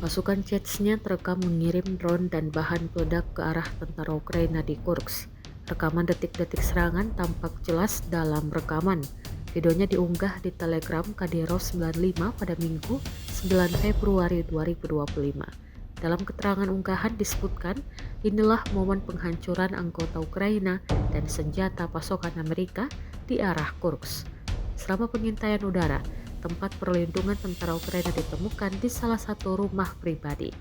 Pasukan Chechnya terekam mengirim drone dan bahan peledak ke arah tentara Ukraina di Kursk. Rekaman detik-detik serangan tampak jelas dalam rekaman. Videonya diunggah di Telegram Kadyrov 95 pada Minggu 9 Februari 2025. Dalam keterangan unggahan disebutkan, inilah momen penghancuran anggota Ukraina dan senjata pasokan Amerika di arah Kursk. Selama pengintaian udara, tempat perlindungan tentara Ukraina ditemukan di salah satu rumah pribadi.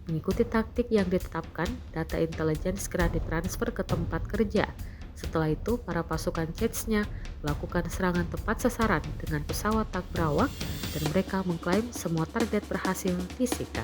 Mengikuti taktik yang ditetapkan, data intelijen segera ditransfer ke tempat kerja. Setelah itu, para pasukan Chechnya melakukan serangan tepat sasaran dengan pesawat tak berawak dan mereka mengklaim semua target berhasil disita.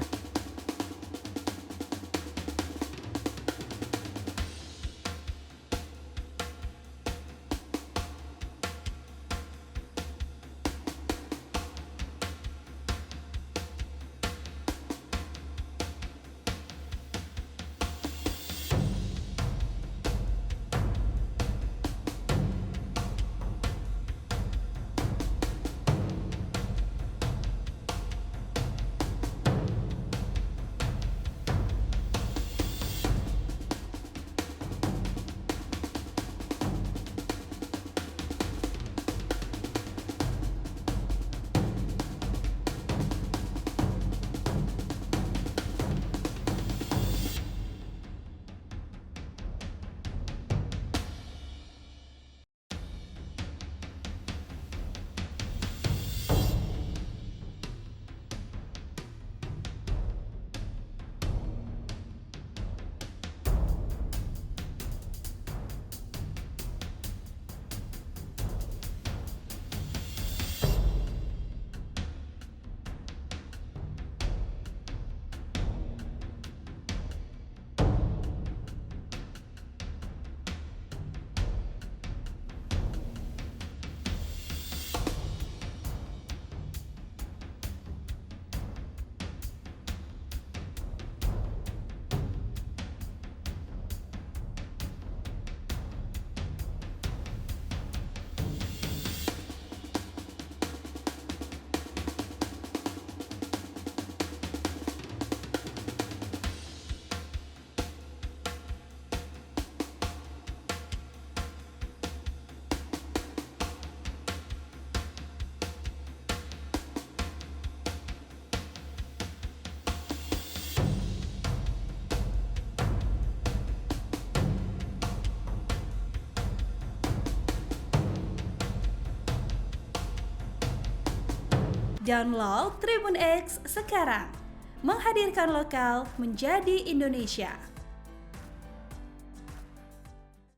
Download Tribun X sekarang, menghadirkan lokal menjadi Indonesia.